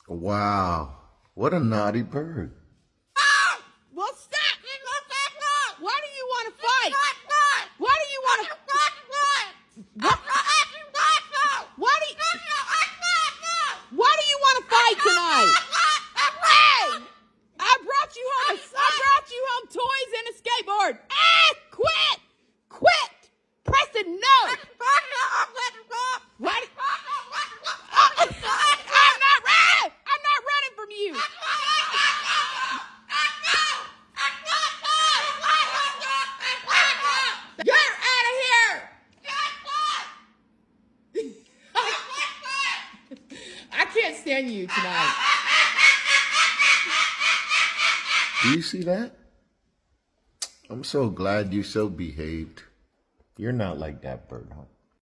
Wow, what a naughty bird. Well, stop! Why do you want to fight? Why do you want to? Why do you want to fight tonight? Hey! I brought you home toys and a skateboard. Quit! Quit! Preston, no! What? I'm not running from you. Get out of here! I can't stand you tonight. Do you see that? I'm so glad you so behaved. You're not like that bird, huh?